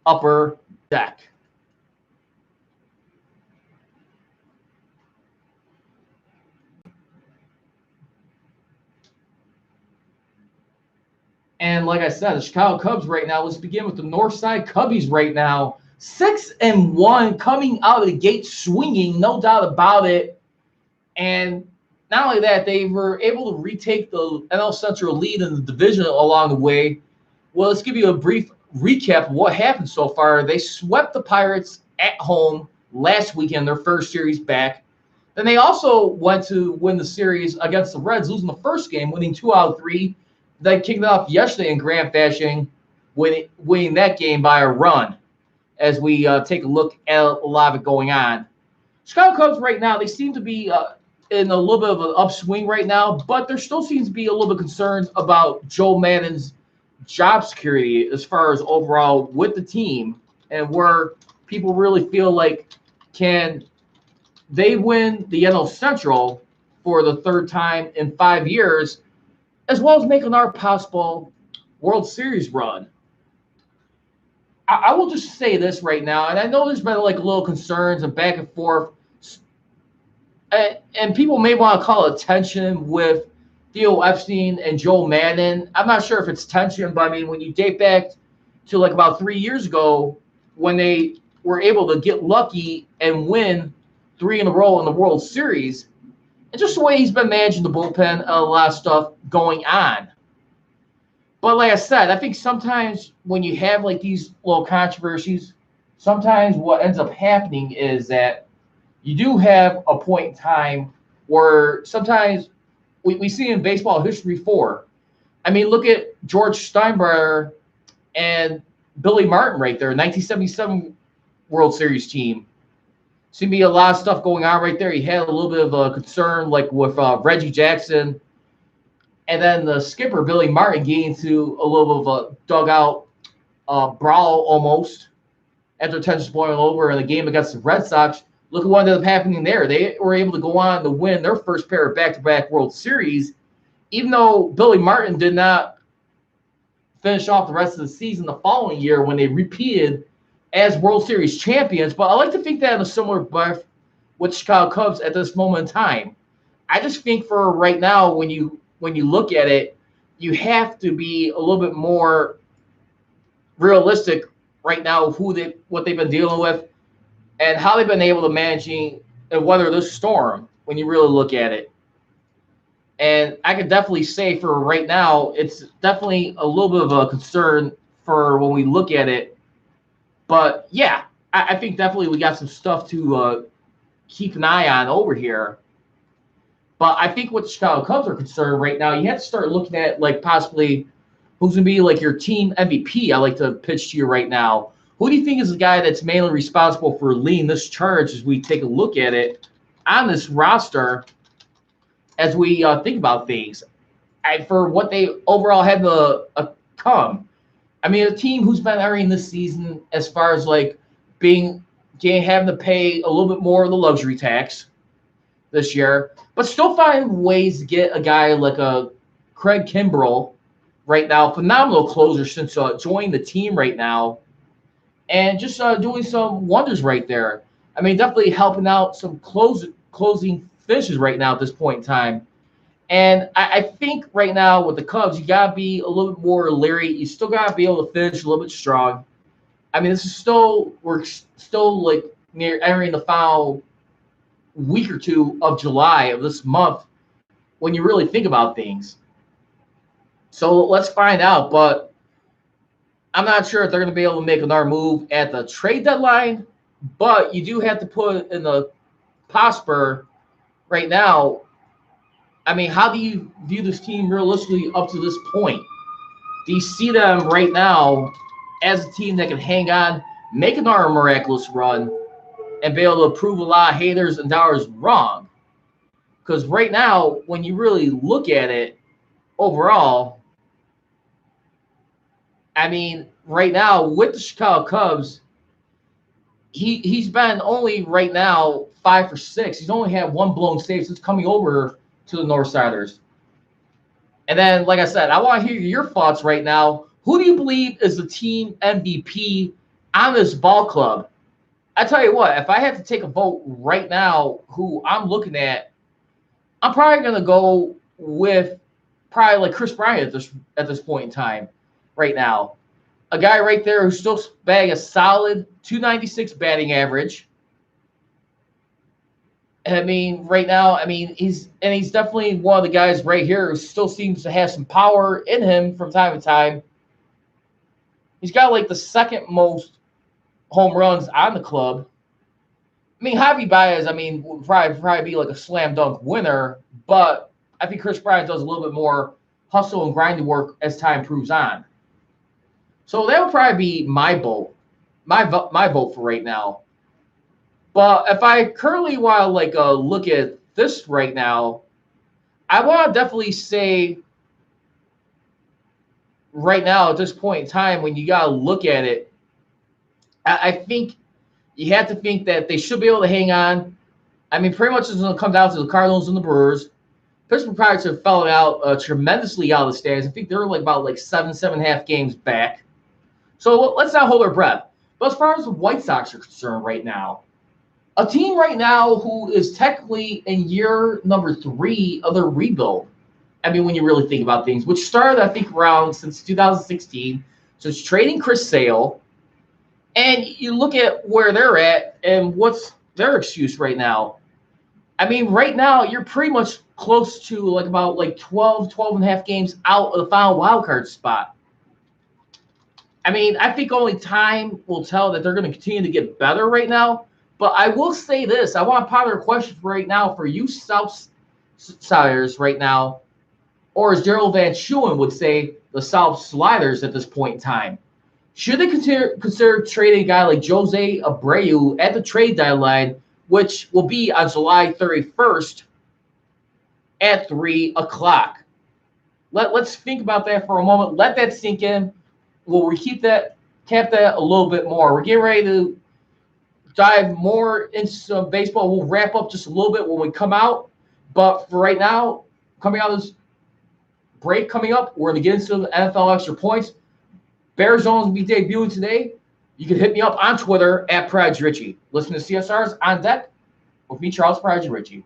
upper deck. And like I said, the Chicago Cubs right now, let's begin with the Northside Cubbies right now. 6-1 coming out of the gate swinging, no doubt about it. And not only that, they were able to retake the NL Central lead in the division along the way. Well, let's give you a brief recap of what happened so far. They swept the Pirates at home last weekend, their first series back. Then they also went to win the series against the Reds, losing the first game, winning 2 out of 3. They kicked it off yesterday in grand fashion, winning that game by a run. As we take a look at a lot of it going on, Chicago Cubs right now, they seem to be in a little bit of an upswing right now, but there still seems to be a little bit of concerns about Joe Maddon's job security as far as overall with the team and where people really feel like can they win the NL Central for the third time in 5 years, as well as make another possible World Series run. I will just say this right now, and I know there's been like little concerns and back and forth, and people may want to call it tension with Theo Epstein and Joe Maddon. I'm not sure if it's tension, but I mean, when you date back to like about 3 years ago, when they were able to get lucky and win 3 in a row in the World Series, and just the way he's been managing the bullpen, a lot of stuff going on. But like I said, I think sometimes when you have like these little controversies, sometimes what ends up happening is that you do have a point in time where sometimes we see in baseball history before. I mean, look at George Steinbrenner and Billy Martin right there, 1977 World Series team. Seemed to be a lot of stuff going on right there. He had a little bit of a concern like with Reggie Jackson. And then the skipper, Billy Martin, getting into a little bit of a dugout brawl almost after tensions boiling over in the game against the Red Sox. Look at what ended up happening there. They were able to go on to win their first pair of back-to-back World Series, even though Billy Martin did not finish off the rest of the season the following year when they repeated as World Series champions. But I like to think that in a similar breath with Chicago Cubs at this moment in time. I just think for right now, when you look at it, you have to be a little bit more realistic right now of what they've been dealing with and how they've been able to managing and weather this storm when you really look at it. And I could definitely say for right now, it's definitely a little bit of a concern for when we look at it. But yeah, I think definitely we got some stuff to keep an eye on over here. But I think what the Chicago Cubs are concerned right now, you have to start looking at like possibly who's going to be like your team MVP. I like to pitch to you right now. Who do you think is the guy that's mainly responsible for leading this charge as we take a look at it on this roster as we think about things? For what they overall had to come. I mean, a team who's been entering this season as far as like having to pay a little bit more of the luxury tax this year, but still find ways to get a guy like a Craig Kimbrell right now, phenomenal closer since joining the team right now, and just doing some wonders right there. I mean, definitely helping out some closing finishes right now at this point in time. And I think right now with the Cubs, you got to be a little bit more leery. You still got to be able to finish a little bit strong. I mean, we're still like near entering the final week or two of July of this month when you really think about things. So let's find out. But I'm not sure if they're going to be able to make another move at the trade deadline. But you do have to put in the Prosper right now. I mean, how do you view this team realistically up to this point? Do you see them right now as a team that can hang on, make another miraculous run, and be able to prove a lot of haters and doubters wrong? Because right now, when you really look at it overall, I mean, right now with the Chicago Cubs, he's been only right now 5 for 6. He's only had one blown save since coming over to the Northsiders. And then, like I said, I want to hear your thoughts right now. Who do you believe is the team MVP on this ball club? I tell you what, if I had to take a vote right now, who I'm looking at, I'm probably gonna go with probably like Chris Bryant at this point in time, right now. A guy right there who's still batting a solid 296 batting average. I mean, right now, I mean, he's definitely one of the guys right here who still seems to have some power in him from time to time. He's got like the second most home runs on the club. I mean, Javi Baez, I mean, would probably be like a slam dunk winner, but I think Chris Bryant does a little bit more hustle and grinding work as time proves on. So that would probably be my vote for right now. But if I currently want to like look at this right now, I want to definitely say right now at this point in time when you got to look at it, I think you have to think that they should be able to hang on. I mean, pretty much it's going to come down to the Cardinals and the Brewers. Pittsburgh Pirates have fallen out tremendously out of the stands. I think they're like about like 7.5 games back. So let's not hold our breath. But as far as the White Sox are concerned right now, a team right now who is technically in year number 3 of their rebuild. I mean, when you really think about things, which started, I think, around since 2016. So it's trading Chris Sale. And you look at where they're at and what's their excuse right now. I mean, right now, you're pretty much close to like about like 12 and a half games out of the final wild card spot. I mean, I think only time will tell that they're going to continue to get better right now. But I will say this. I want to ponder a question right now for you Southsiders right now, or as Gerald Van Schuwen would say, the South Sliders at this point in time. Should they consider trading a guy like Jose Abreu at the trade deadline, which will be on July 31st at 3 o'clock? Let's think about that for a moment. Let that sink in. We'll cap that a little bit more. We're getting ready to dive more into some baseball. We'll wrap up just a little bit when we come out. But for right now, coming out of this break coming up, we're going to get into some NFL extra points. Bear Zones will be debuting today. You can hit me up on Twitter at Prodigy Richey. Listen to CSRs on deck with me, Charles Prodigy Richey.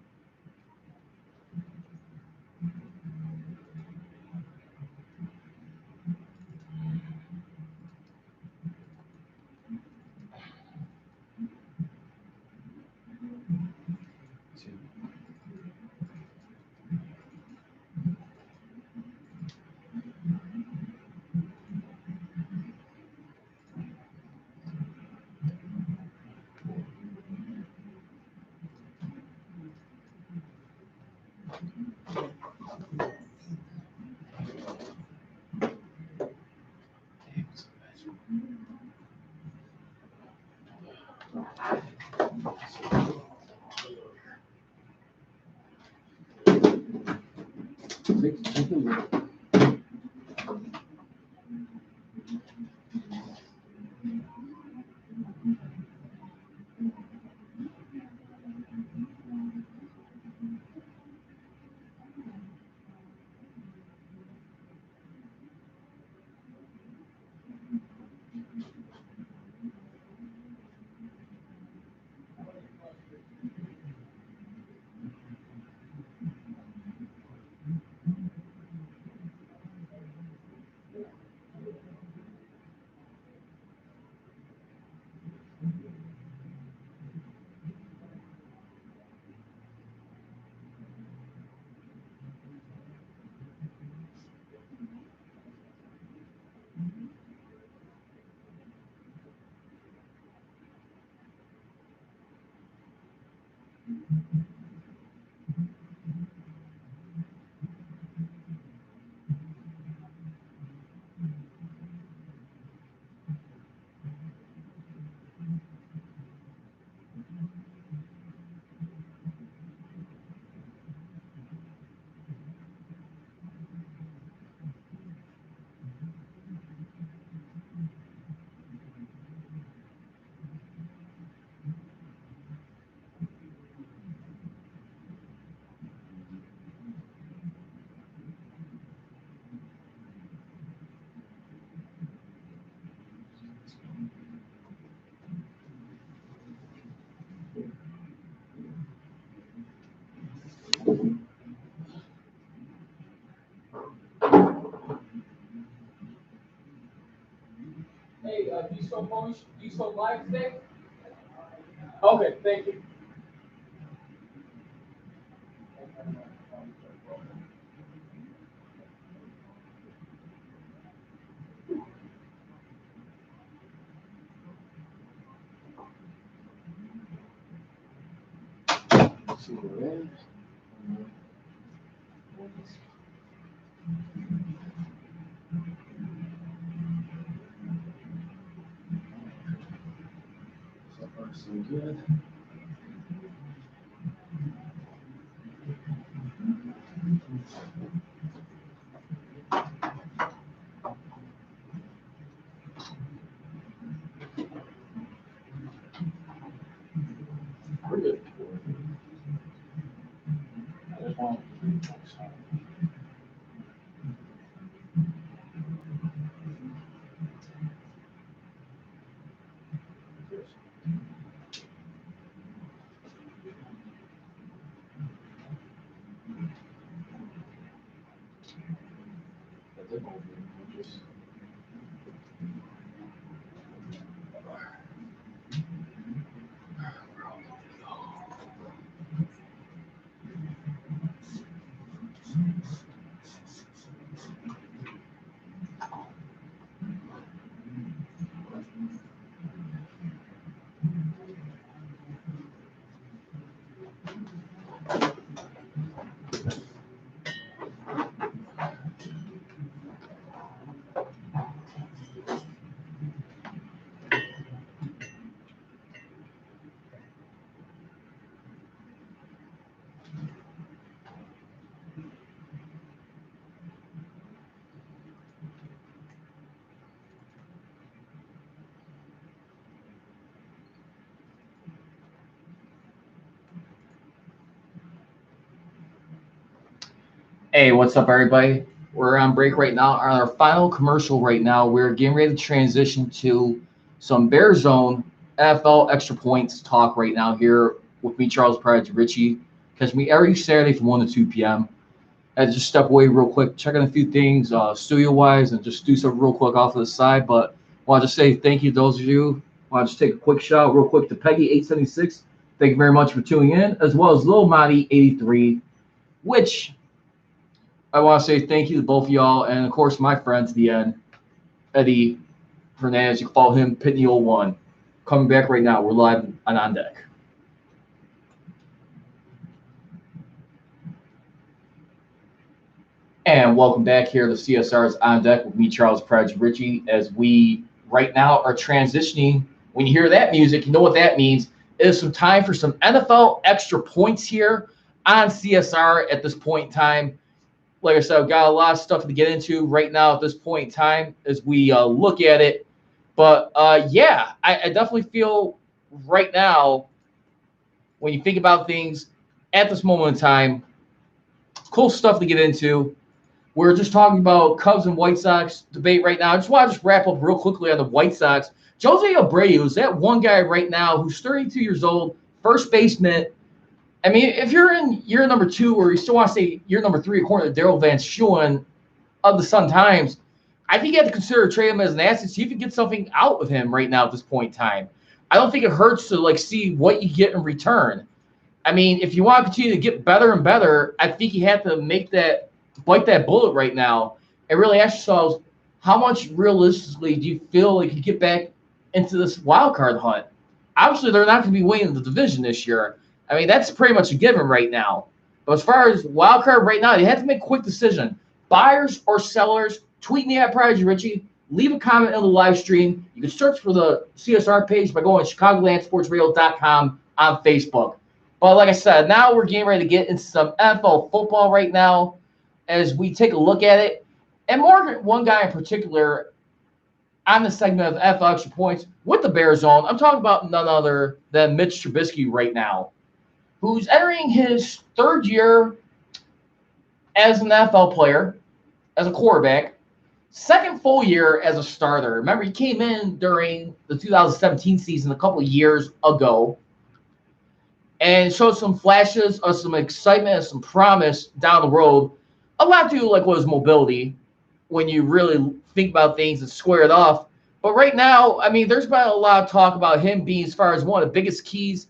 Hey, do you still publish? Do you still live today? Okay, thank you. See what it is. So far, so good. We're good. I just want Hey, what's up, everybody? We're on break right now. On our final commercial right now, we're getting ready to transition to some Bear Zone NFL extra points talk right now here with me, Charles Prodigy, Richey. Catch me every Saturday from 1 to 2 p.m. I had to just step away real quick, check on a few things studio-wise, and just do something real quick off to the side. But I want to say thank you to those of you. I want to just take a quick shout out real quick to Peggy876. Thank you very much for tuning in, as well as Lil Monty83, which I want to say thank you to both of y'all, and of course my friend to the end, Eddie Hernandez. You can follow him, Pitney01. Coming back right now. We're live and on deck. And welcome back here to CSR's On Deck with me, Charles Prodigy Richey, as we right now are transitioning. When you hear that music, you know what that means. It is some time for some NFL extra points here on CSR at this point in time. Like I said, I've got a lot of stuff to get into right now at this point in time as we look at it. But, yeah, I definitely feel right now, when you think about things at this moment in time, cool stuff to get into. We're just talking about Cubs and White Sox debate right now. I just want to just wrap up real quickly on the White Sox. Jose Abreu is that one guy right now who's 32 years old, first baseman. I mean, if you're in year number 2, or you still want to say year number 3, according to Daryl Van Schuen of the Sun Times, I think you have to consider trading him as an asset, see if you can get something out of him right now at this point in time. I don't think it hurts to see what you get in return. I mean, if you want to continue to get better and better, I think you have to bite that bullet right now and really ask yourselves, how much realistically do you feel like you get back into this wild card hunt? Obviously, they're not going to be winning the division this year. I mean, that's pretty much a given right now. But as far as wild card right now, you have to make a quick decision. Buyers or sellers, tweet me at Prodigy Richey. Leave a comment in the live stream. You can search for the CSR page by going to ChicagolandSportsRadio.com on Facebook. But like I said, now we're getting ready to get into some NFL football right now as we take a look at it. And more one guy in particular on the segment of NFL extra points with the Bear Zone. I'm talking about none other than Mitch Trubisky right now, who's entering his 3rd year as an NFL player, as a quarterback, 2nd full year as a starter. Remember, he came in during the 2017 season a couple of years ago and showed some flashes of some excitement and some promise down the road. A lot to do with his mobility when you really think about things and square it off. But right now, I mean, there's been a lot of talk about him being as far as one of the biggest keys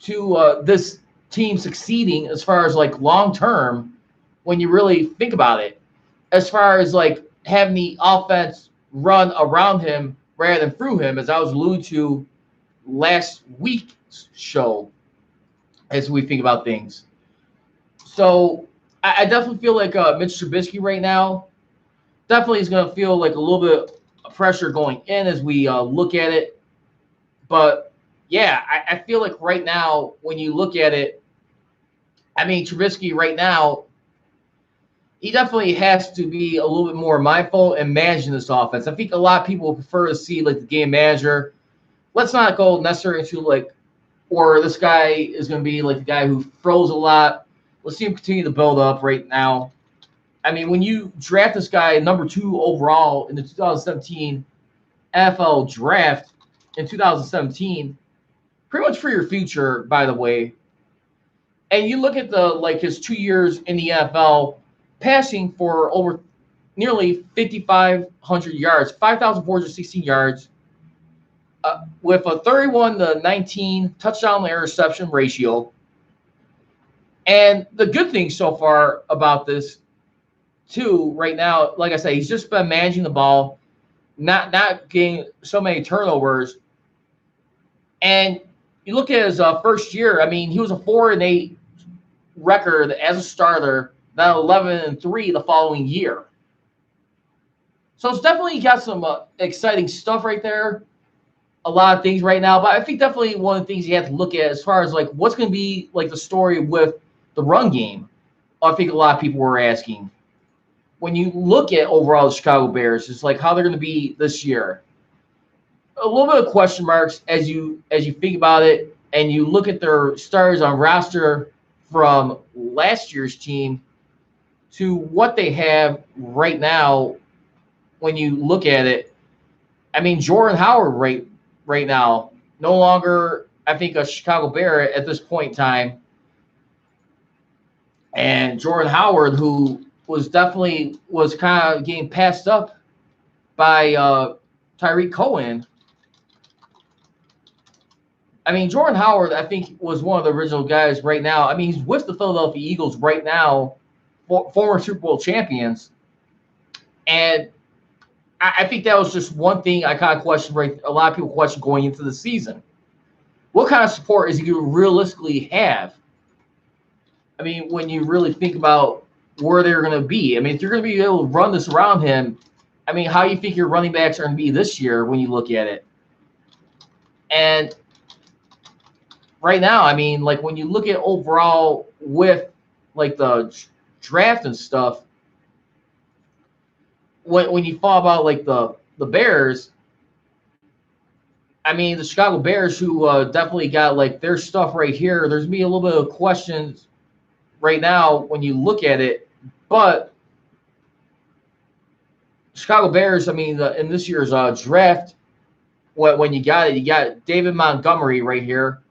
to this team succeeding as far as like long term when you really think about it, as far as like having the offense run around him rather than through him, as I was alluding to last week's show, as we think about things. So I definitely feel like Mitch Trubisky right now definitely is going to feel like a little bit of pressure going in as we look at it. But yeah, I feel like right now when you look at it, I mean Trubisky right now, he definitely has to be a little bit more mindful and managing this offense. I think a lot of people would prefer to see like the game manager. Let's not go necessarily into like, or this guy is going to be like the guy who throws a lot. Let's see him continue to build up right now. I mean, when you draft this guy number 2 overall in the 2017 NFL draft in 2017, pretty much for your future, by the way. And you look at the like his 2 years in the NFL, passing for over nearly 5,500 yards, 5,416 yards, with a 31-19 touchdown to interception ratio. And the good thing so far about this, too, right now, like I said, he's just been managing the ball, not getting so many turnovers. And you look at his first year. I mean, he was a 4-8 record as a starter, then 11-3 the following year. So it's definitely got some exciting stuff right there. A lot of things right now, but I think definitely one of the things you have to look at as far as like what's going to be like the story with the run game. I think a lot of people were asking. When you look at overall the Chicago Bears, it's like how they're going to be this year. A little bit of question marks as you think about it, and you look at their starters on roster from last year's team to what they have right now. When you look at it, I mean Jordan Howard right now no longer, I think, a Chicago Bear at this point in time, and Jordan Howard, who was kind of getting passed up by Tyreek Cohen. I mean, Jordan Howard, I think, was one of the original guys right now. I mean, he's with the Philadelphia Eagles right now, former Super Bowl champions. And I think that was just one thing I kind of questioned, right? A lot of people question going into the season. What kind of support is he going to realistically have? I mean, when you really think about where they're going to be. I mean, if you're going to be able to run this around him, I mean, how do you think your running backs are going to be this year when you look at it? And right now, I mean, like when you look at overall with like the draft and stuff, when you thought about like the Bears, I mean, the Chicago Bears, who definitely got like their stuff right here, there's going to be a little bit of questions right now when you look at it. But Chicago Bears, I mean, in this year's draft, when you got David Montgomery right here,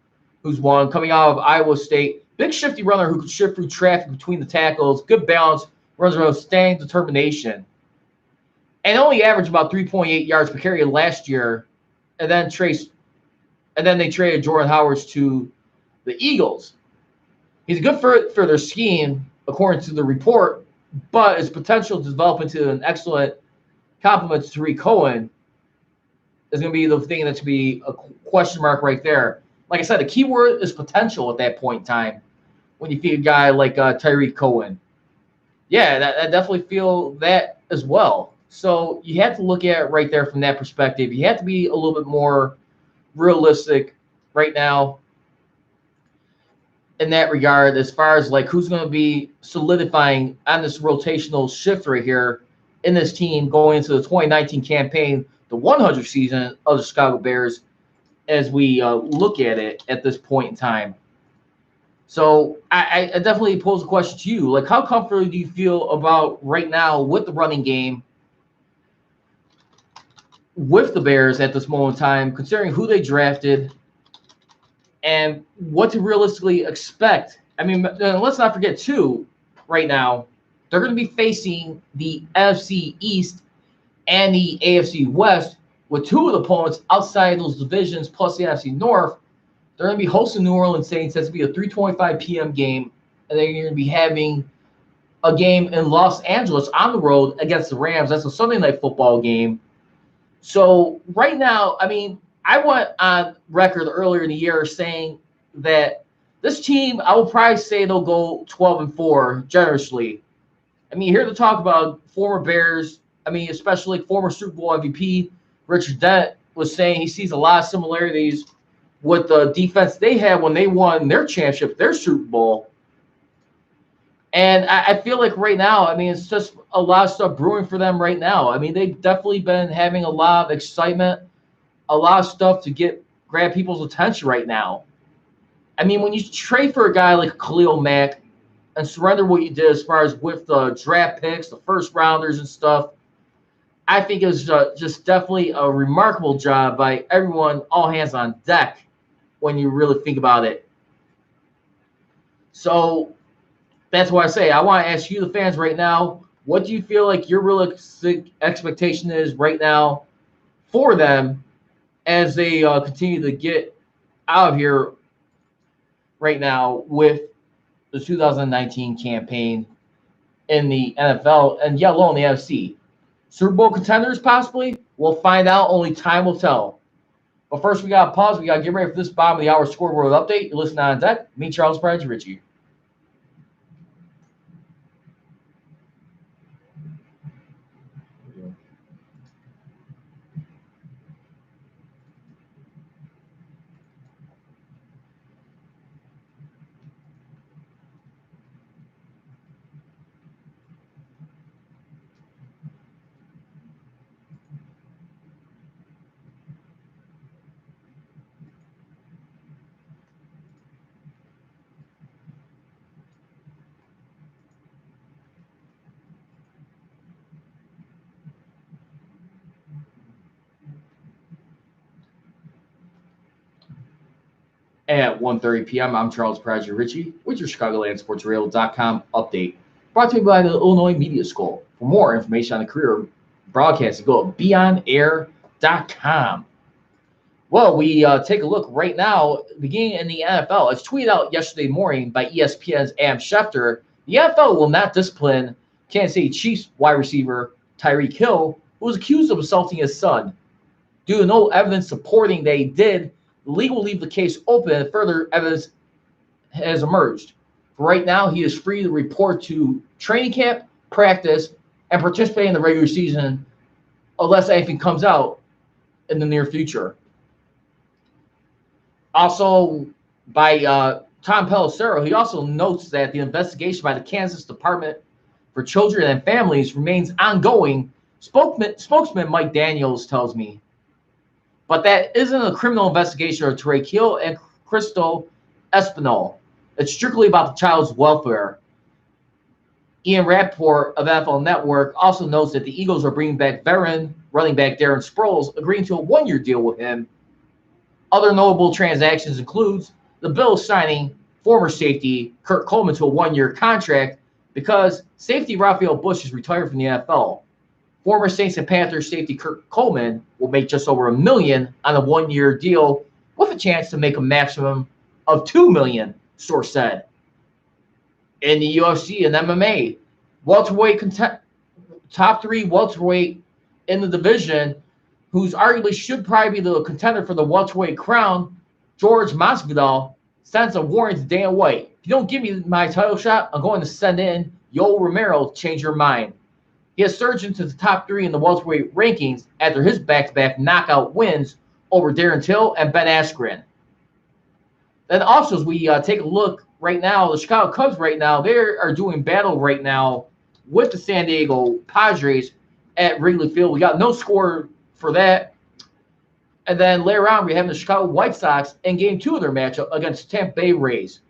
who's one coming out of Iowa State. Big shifty runner who could shift through traffic between the tackles. Good balance, runs with outstanding determination. And only averaged about 3.8 yards per carry last year. And then they traded Jordan Howard to the Eagles. He's good for their scheme, according to the report, but his potential to develop into an excellent complement to Tariq Cohen is going to be the thing that's going to be a question mark right there. Like I said, the key word is potential at that point in time when you see a guy like Tariq Cohen. Yeah, I definitely feel that as well. So you have to look at it right there from that perspective. You have to be a little bit more realistic right now in that regard as far as like who's going to be solidifying on this rotational shift right here in this team going into the 2019 campaign, the 100 season of the Chicago Bears, as we look at it at this point in time. So I definitely pose a question to you. Like, how comfortable do you feel about right now with the running game with the Bears at this moment in time, considering who they drafted and what to realistically expect? I mean, let's not forget, too, right now, they're going to be facing the NFC East and the AFC West with two of the opponents outside those divisions plus the NFC North. They're going to be hosting New Orleans Saints. That's going to be a 3:25 p.m. game. And they're going to be having a game in Los Angeles on the road against the Rams. That's a Sunday night football game. So right now, I mean, I went on record earlier in the year saying that this team, I will probably say they'll go 12-4 generously. I mean, here to talk about former Bears, I mean, especially former Super Bowl MVP Richard Dent was saying he sees a lot of similarities with the defense they had when they won their championship, their Super Bowl. And I feel like right now, I mean, it's just a lot of stuff brewing for them right now. I mean, they've definitely been having a lot of excitement, a lot of stuff to grab people's attention right now. I mean, when you trade for a guy like Khalil Mack and surrender what you did as far as with the draft picks, the first rounders and stuff, I think it was just definitely a remarkable job by everyone, all hands on deck, when you really think about it. So that's why I say I want to ask you, the fans, right now, what do you feel like your realistic expectation is right now for them as they continue to get out of here right now with the 2019 campaign in the NFL and yet alone the NFC? Super Bowl contenders, possibly? We'll find out. Only time will tell. But first, we got to pause. We got to get ready for this bottom of the hour scoreboard update. You're listening on deck. Me, Charles, Prodigy, Richey. At 1:30 p.m., I'm Charles Prodigy Richey with your ChicagolandSportsRadio.com update. Brought to you by the Illinois Media School. For more information on the career of broadcasting, go to BeyondAir.com. Well, we take a look right now, beginning in the NFL. As tweeted out yesterday morning by ESPN's Adam Schefter, the NFL will not discipline Kansas City Chiefs wide receiver Tyreek Hill, who was accused of assaulting his son. Due to no evidence supporting that he did, the league will leave the case open and further evidence has emerged. For right now, he is free to report to training camp, practice, and participate in the regular season unless anything comes out in the near future. Also, by Tom Pelissero, he also notes that the investigation by the Kansas Department for Children and Families remains ongoing. Spokesman Mike Daniels tells me. But that isn't a criminal investigation of Tyreek Hill and Crystal Espinal. It's strictly about the child's welfare. Ian Rappaport of NFL Network also notes that the Eagles are bringing back veteran running back Darren Sproles, agreeing to a one-year deal with him. Other notable transactions includes the Bills signing former safety Kurt Coleman to a one-year contract because safety Raphael Bush is retired from the NFL. Former Saints and Panthers safety Kurt Coleman will make just over $1 million on a one-year deal with a chance to make a maximum of $2 million, source said. In the UFC and MMA, top three welterweight in the division, who's arguably should probably be the contender for the welterweight crown, George Masvidal, sends a warning to Dana White. If you don't give me my title shot, I'm going to send in Yoel Romero to change your mind. He has surged into the top three in the welterweight rankings after his back-to-back knockout wins over Darren Till and Ben Askren. Then also, as we take a look right now, the Chicago Cubs right now, they are doing battle right now with the San Diego Padres at Wrigley Field. We got no score for that. And then later on, we have the Chicago White Sox in Game 2 of their matchup against Tampa Bay Rays.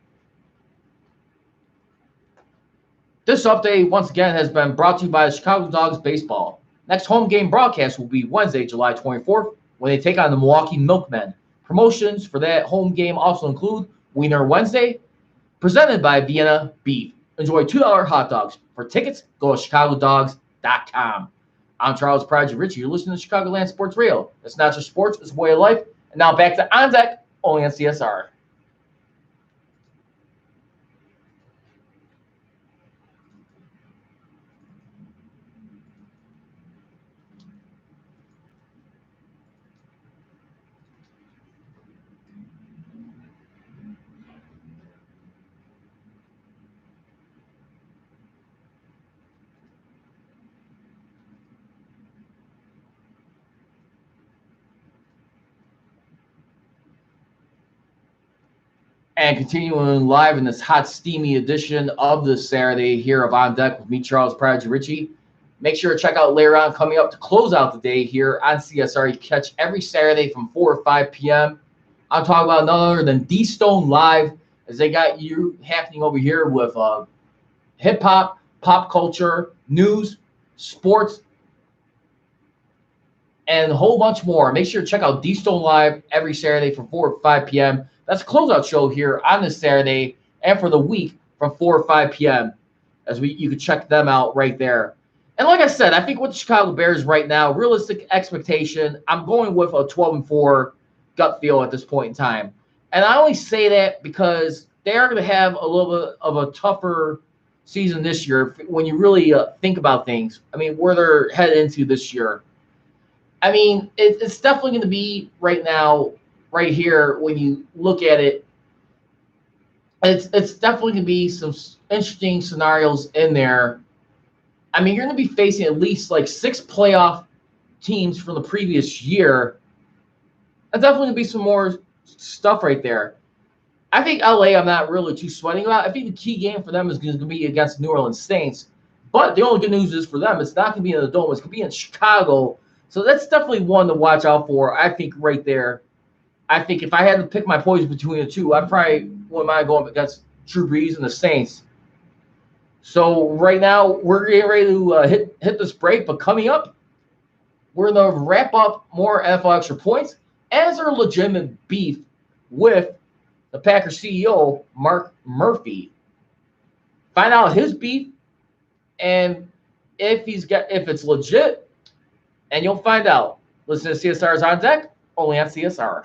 This update, once again, has been brought to you by the Chicago Dogs Baseball. Next home game broadcast will be Wednesday, July 24th, when they take on the Milwaukee Milkmen. Promotions for that home game also include Wiener Wednesday, presented by Vienna Beef. Enjoy $2 hot dogs. For tickets, go to ChicagoDogs.com. I'm Charles Prodigy Richey. You're listening to Chicagoland Sports Radio. It's not just sports, it's a way of life. And now back to On Deck, only on CSR. And continuing live in this hot, steamy edition of this Saturday here of On Deck with me, Charles Prodigy Richey. Make sure to check out later on coming up to close out the day here on CSR. You catch every Saturday from 4 or 5 p.m. I'm talking about none other than D-Stone Live, as they got you happening over here with hip-hop, pop culture, news, sports, and a whole bunch more. Make sure to check out D-Stone Live every Saturday from 4 or 5 p.m. That's a closeout show here on this Saturday and for the week from 4 or 5 p.m. You can check them out right there. And like I said, I think with the Chicago Bears right now, realistic expectation, I'm going with a 12-4 gut feel at this point in time. And I only say that because they are going to have a little bit of a tougher season this year when you really think about things. I mean, where they're headed into this year. I mean, it's definitely going to be right now, right here, when you look at it, it's definitely going to be some interesting scenarios in there. I mean, you're going to be facing at least like 6 playoff teams from the previous year. That's definitely going to be some more stuff right there. I think LA, I'm not really too sweating about. I think the key game for them is going to be against New Orleans Saints. But the only good news is for them, it's not going to be in the Dome. It's going to be in Chicago. So that's definitely one to watch out for, I think, right there. I think if I had to pick my poison between the two, I probably wouldn't mind going against Drew Brees and the Saints. So right now, we're getting ready to hit this break. But coming up, we're going to wrap up more NFL Extra Points as our legitimate beef with the Packers CEO, Mark Murphy. Find out his beef and if it's legit, and you'll find out. Listen to CSR's On Deck, only on CSR.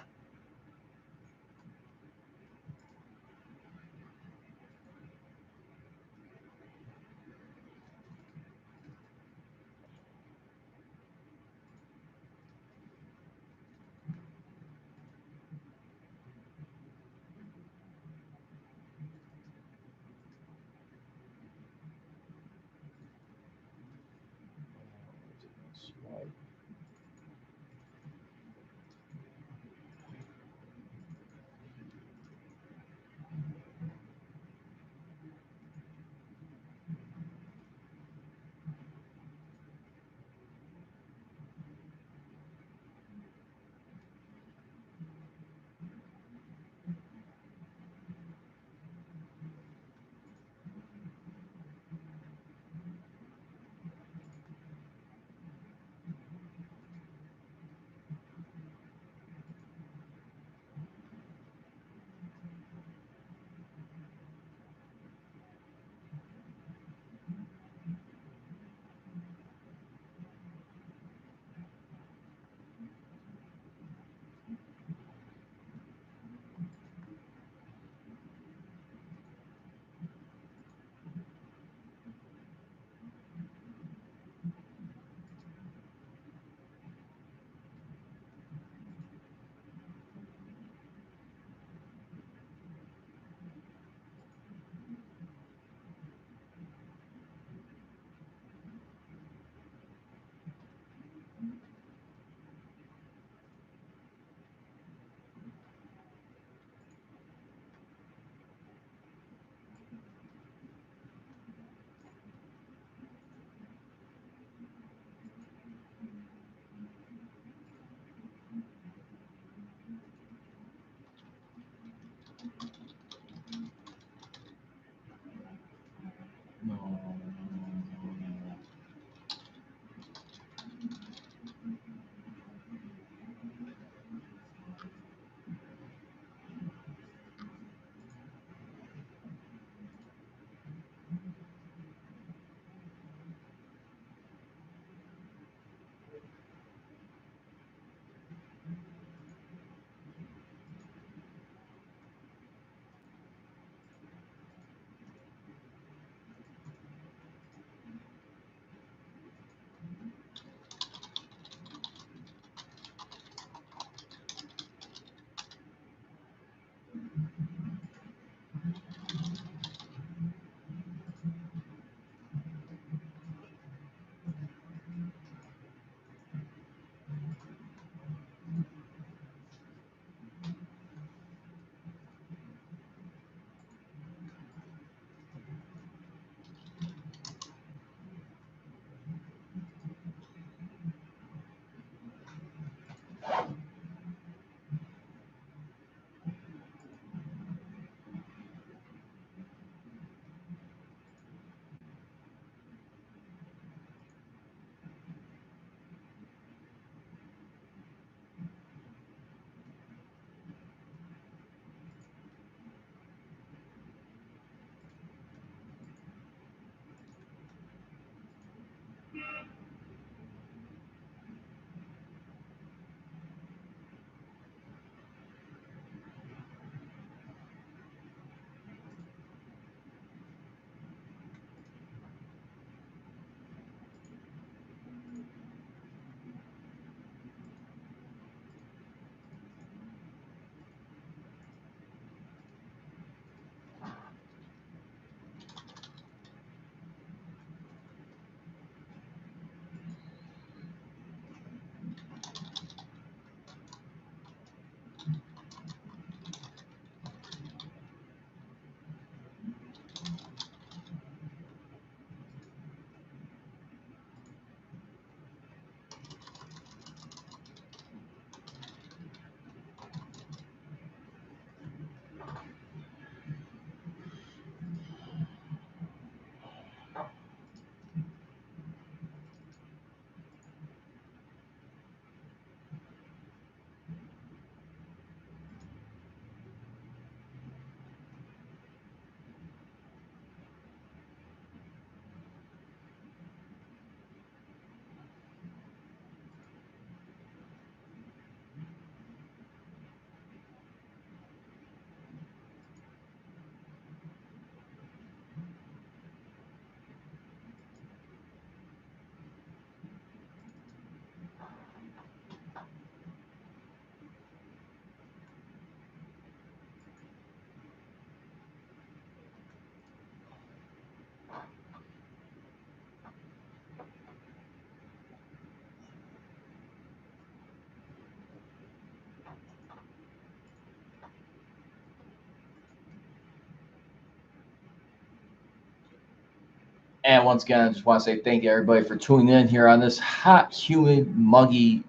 And once again, I just want to say thank you, everybody, for tuning in here on this hot, humid, muggy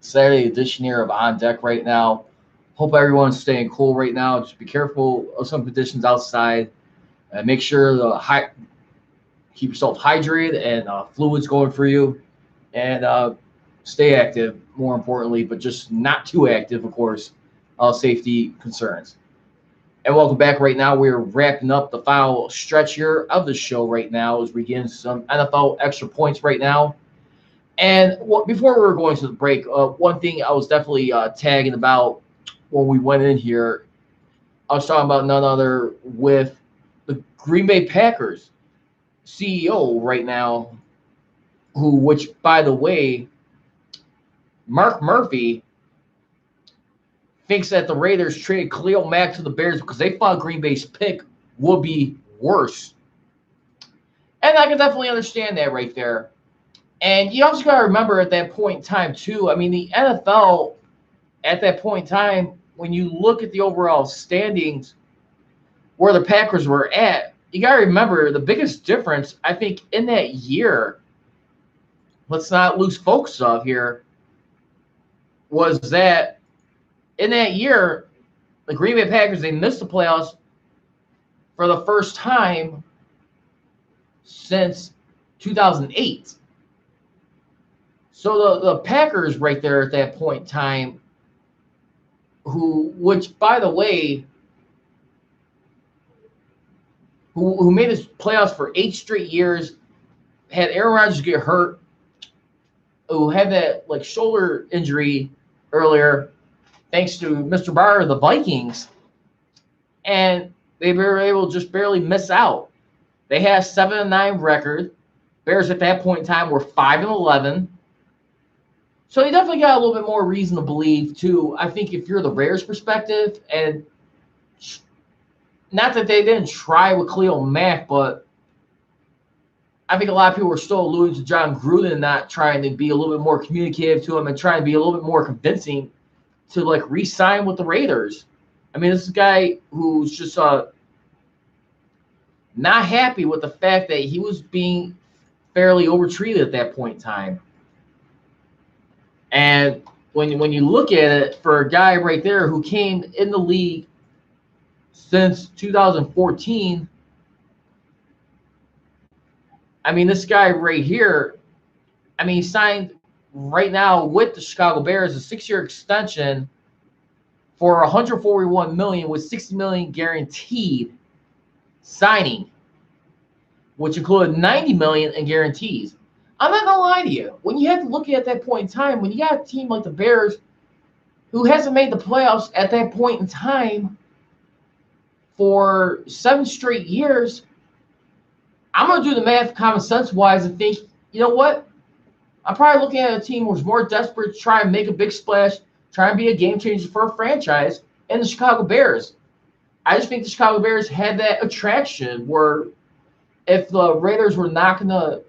Saturday edition here of On Deck right now. Hope everyone's staying cool right now. Just be careful of some conditions outside. Make sure keep yourself hydrated and fluids going for you. And stay active, more importantly, but just not too active, of course, safety concerns. And welcome back right now. We're wrapping up the final stretch here of the show right now as we get into some NFL extra points right now. And before we were going to the break, one thing I was definitely tagging about when we went in here, I was talking about none other with the Green Bay Packers CEO right now, which, by the way, Mark Murphy thinks that the Raiders traded Khalil Mack to the Bears because they thought Green Bay's pick would be worse. And I can definitely understand that right there. And you also got to remember at that point in time, too, I mean, the NFL at that point in time, when you look at the overall standings where the Packers were at, you got to remember the biggest difference, I think, in that year, let's not lose focus of here, was that in that year, the Green Bay Packers, they missed the playoffs for the first time since 2008. So the Packers right there at that point in time, which, by the way, who made his playoffs for 8 straight years, had Aaron Rodgers get hurt, who had that shoulder injury earlier, thanks to Mr. Barr of the Vikings, and they were able to just barely miss out. They had a 7-9 record. Bears at that point in time were 5-11. So you definitely got a little bit more reason to believe, too. I think if you're the Bears' perspective, and not that they didn't try with Khalil Mack, but I think a lot of people were still alluding to John Gruden not trying to be a little bit more communicative to him and trying to be a little bit more convincing to re-sign with the Raiders. I mean, this is a guy who's just not happy with the fact that he was being fairly overtreated at that point in time. And when you look at it, for a guy right there who came in the league since 2014, I mean, this guy right here, I mean, he signed right now with the Chicago Bears a 6-year extension for $141 million with $60 million guaranteed signing, which included $90 million in guarantees. I'm not gonna lie to you. When you have to look at that point in time, when you got a team like the Bears who hasn't made the playoffs at that point in time for 7 straight years, I'm gonna do the math common sense wise and think, you know what? I'm probably looking at a team who's more desperate to try and make a big splash, try and be a game changer for a franchise, and the Chicago Bears. I just think the Chicago Bears had that attraction where if the Raiders were not going to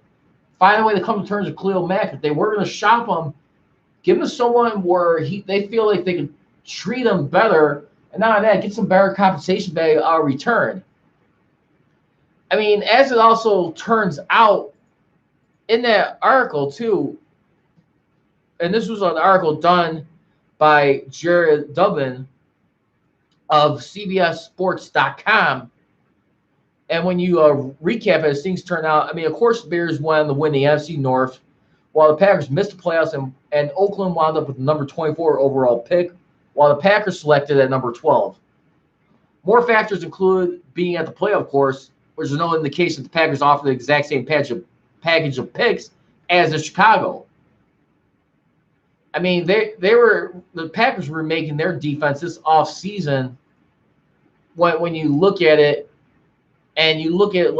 find a way to come to terms with Khalil Mack, if they were going to shop him, give him to someone where they feel like they can treat him better, and not only that, get some better compensation value return. I mean, as it also turns out, in that article, too, and this was an article done by Jared Dubin of CBSSports.com, and when you recap it, as things turn out, I mean, of course, the Bears went on to win the NFC North, while the Packers missed the playoffs, and Oakland wound up with the number 24 overall pick, while the Packers selected at number 12. More factors include being at the playoff course, which is no indication that the Packers offered the exact same package of picks as the Chicago. I mean, the Packers were making their defense this offseason when you look at it and you look at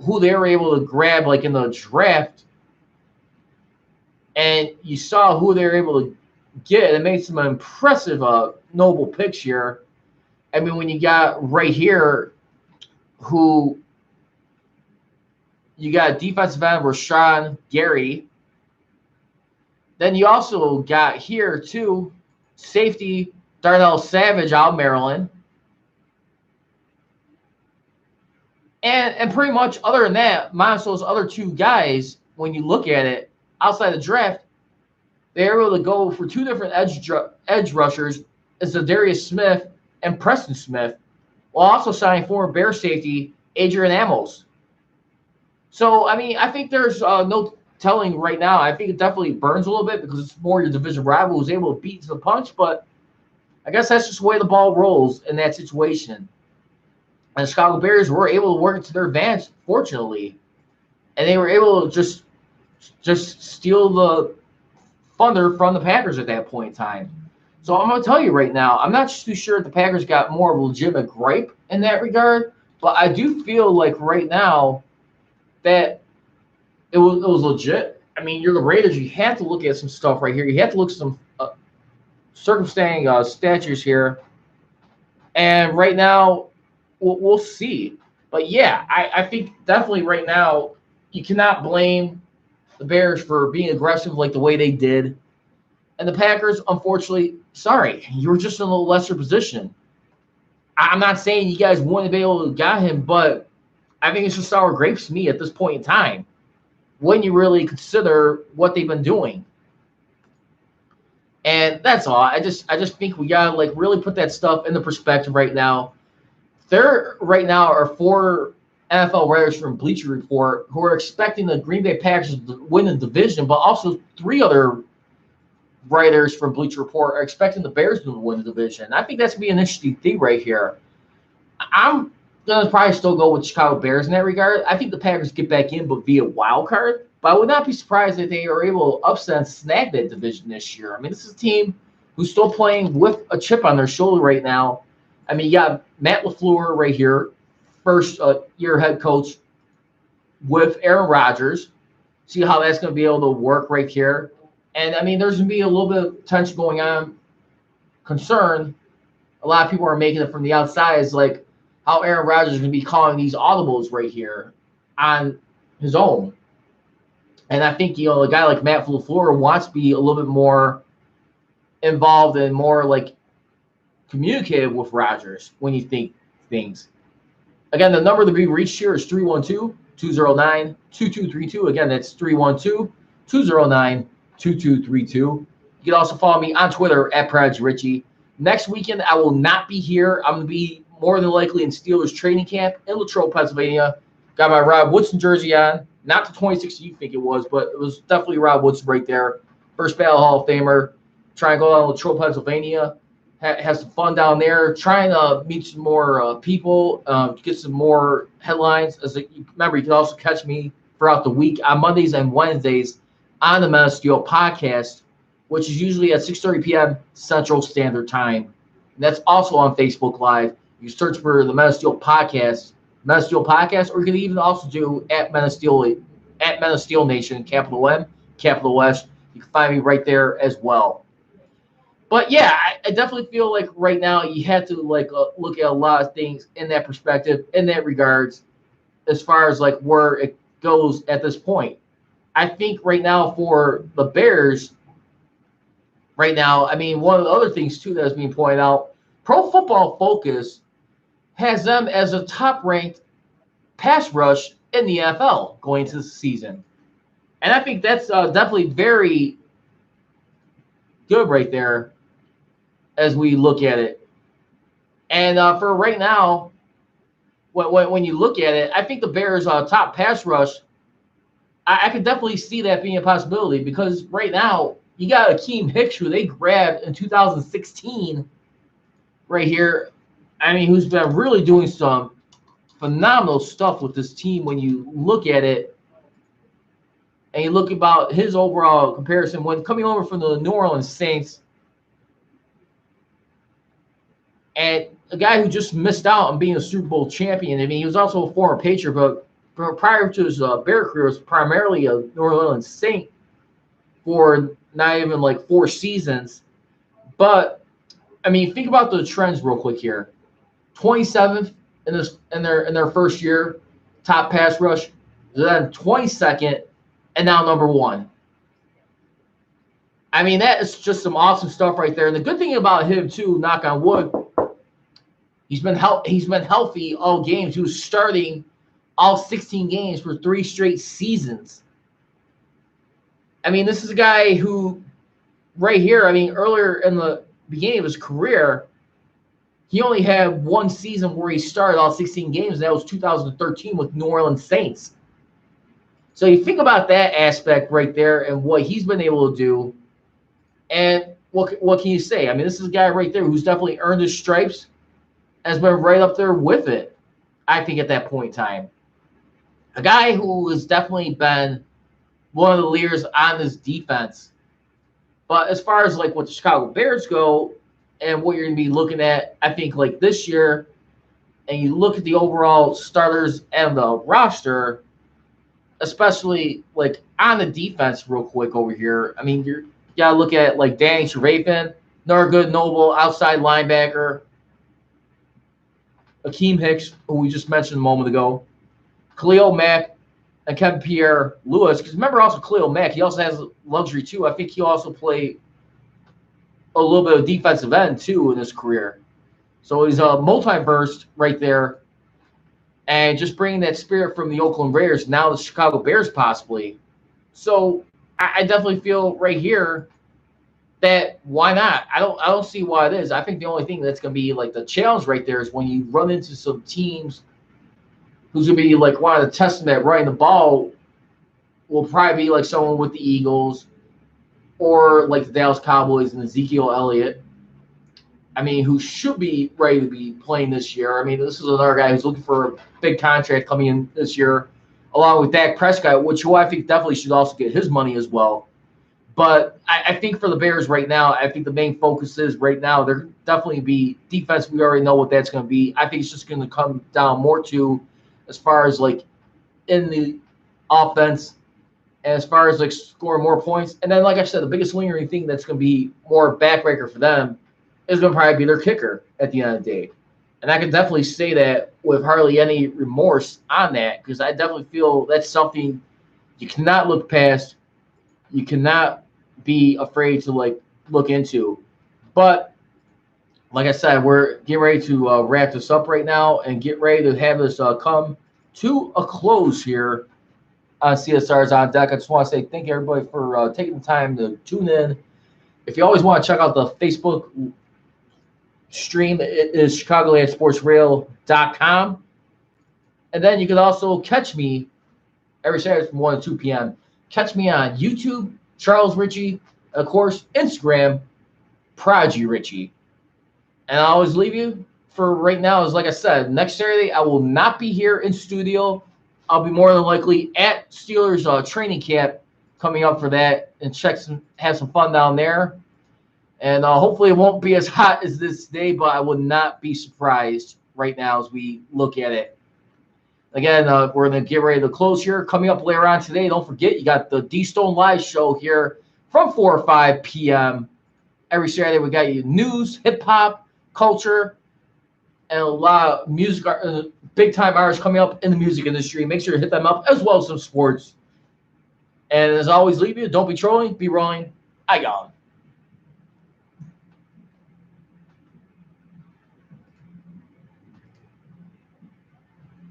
who they were able to grab in the draft, and you saw who they were able to get and made some impressive noble picks here. I mean, when you got right here who you got defensive end Rashawn Gary. Then you also got here, too, safety Darnell Savage out of Maryland. And pretty much other than that, minus those other two guys, when you look at it, outside the draft, they were able to go for two different edge rushers, as Darius Smith and Preston Smith, while also signing former Bear safety Adrian Amos. So, I mean, I think there's no telling right now. I think it definitely burns a little bit because it's more your division rival who's able to beat to the punch, but I guess that's just the way the ball rolls in that situation. And the Chicago Bears were able to work it to their advantage, fortunately. And they were able to just steal the thunder from the Packers at that point in time. So I'm going to tell you right now, I'm not too sure if the Packers got more of a legitimate gripe in that regard, but I do feel like right now that it was legit. I mean, you're the Raiders. You have to look at some stuff right here. You have to look at some circumstantial statutes here. And right now, we'll see. But yeah, I think definitely right now, you cannot blame the Bears for being aggressive like the way they did. And the Packers, unfortunately, sorry, you were just in a little lesser position. I'm not saying you guys wouldn't be able to got him, but I think it's just sour grapes to me at this point in time when you really consider what they've been doing. And that's all. I just think we gotta like really put that stuff into perspective right now. There right now are 4 NFL writers from Bleacher Report who are expecting the Green Bay Packers to win the division, but also 3 other writers from Bleacher Report are expecting the Bears to win the division. I think that's going to be an interesting thing right here. I'm going to probably still go with Chicago Bears in that regard. I think the Packers get back in, but via wild card. But I would not be surprised if they are able to upset and snag that division this year. I mean, this is a team who's still playing with a chip on their shoulder right now. I mean, you got Matt LaFleur right here, first year head coach with Aaron Rodgers. See how that's going to be able to work right here. And, I mean, there's going to be a little bit of tension going on, concern. A lot of people are making it from the outside is like how Aaron Rodgers is going to be calling these audibles right here on his own. And I think, a guy like Matt LaFleur wants to be a little bit more involved and more, like, communicative with Rodgers when you think things. Again, the number to be reached here is 312-209-2232. Again, that's 312-209-2232. You can also follow me on Twitter at Prodigy Richey. Next weekend, I will not be here. I'm going to be more than likely in Steelers training camp in Latrobe, Pennsylvania. Got my Rod Woodson jersey on. Not the 2016 you think it was, but it was definitely Rod Woodson right there. First Battle Hall of Famer. Trying to go down to Latrobe, Pennsylvania. Have some fun down there. Trying to meet some more people. Get some more headlines. Remember, you can also catch me throughout the week on Mondays and Wednesdays on the Men of Steel podcast, which is usually at 6:30 p.m. Central Standard Time. And that's also on Facebook Live. You search for the Men of Steel podcast, or you can even also do at Men of Steel Nation, capital M, capital S. You can find me right there as well. But yeah, I definitely feel like right now you have to like look at a lot of things in that perspective, in that regards, as far as like where it goes at this point. I think right now for the Bears, right now, I mean, one of the other things too that is being pointed out, Pro Football Focus has them as a top-ranked pass rush in the NFL going into the season. And I think that's definitely very good right there as we look at it. And for right now, when you look at it, I think the Bears' top pass rush, I could definitely see that being a possibility because right now you got Akeem Hicks, who they grabbed in 2016 right here. I mean, who's been really doing some phenomenal stuff with this team when you look at it and you look about his overall comparison when coming over from the New Orleans Saints and a guy who just missed out on being a Super Bowl champion. I mean, he was also a former Patriot, but prior to his Bear career, was primarily a New Orleans Saint for not even like 4 seasons. But I mean, think about the trends real quick here. 27th in their first year, top pass rush, then 22nd, and now number 1. I mean, that is just some awesome stuff right there. And the good thing about him too, knock on wood, he's been healthy all games. He was starting all 16 games for 3 straight seasons. I mean, this is a guy who, right here, I mean, earlier in the beginning of his career, he only had one season where he started all 16 games, and that was 2013 with New Orleans Saints. So you think about that aspect right there and what he's been able to do. And what can you say? I mean, this is a guy right there who's definitely earned his stripes, has been right up there with it, I think, at that point in time. A guy who has definitely been one of the leaders on this defense. But as far as like what the Chicago Bears go and what you're going to be looking at, I think like this year, and you look at the overall starters and the roster, especially like on the defense real quick over here. I mean, you got to look at like Danny Trevathan, another good noble outside linebacker. Akeem Hicks, who we just mentioned a moment ago. Khalil Mack and Kevin Pierre-Louis. Because remember also Khalil Mack, he also has luxury too. I think he also played a little bit of defensive end too in his career. So he's a multiverse right there. And just bringing that spirit from the Oakland Raiders, now the Chicago Bears possibly. So I definitely feel right here that why not? I don't see why it is. I think the only thing that's going to be like the challenge right there is when you run into some teams who's going to be like one of the testing that running the ball will probably be like someone with the Eagles or like the Dallas Cowboys and Ezekiel Elliott. I mean, who should be ready to be playing this year. I mean, this is another guy who's looking for a big contract coming in this year, along with Dak Prescott, which I think definitely should also get his money as well. But I think for the Bears right now, I think the main focus is right now, there definitely be defense. We already know what that's going to be. I think it's just going to come down more to as far as like in the offense and as far as like scoring more points. And then, like I said, the biggest lingering thing that's going to be more backbreaker for them is going to probably be their kicker at the end of the day. And I can definitely say that with hardly any remorse on that, because I definitely feel that's something you cannot look past. You cannot be afraid to like look into. But like I said, we're getting ready to wrap this up right now and get ready to have this come to a close here on CSR's On Deck. I just want to say thank you, everybody, for taking the time to tune in. If you always want to check out the Facebook stream, it is chicagolandsportsrail.com. And then you can also catch me every Saturday from 1 to 2 p.m. Catch me on YouTube, Charles Richey, and of course, Instagram, Prodigy Richey. And I always leave you for right now is, like I said, next Saturday I will not be here in studio. I'll be more than likely at Steelers training camp coming up for that and have some fun down there. And hopefully it won't be as hot as this day, but I would not be surprised right now as we look at it. Again, we're going to get ready to close here. Coming up later on today, don't forget, you got the D-Stone Live show here from 4 or 5 p.m. Every Saturday, we got you news, hip-hop, culture, and a lot of music, big-time artists coming up in the music industry. Make sure to hit them up, as well as some sports. And as always, leave you. Don't be trolling, be rolling. I gone.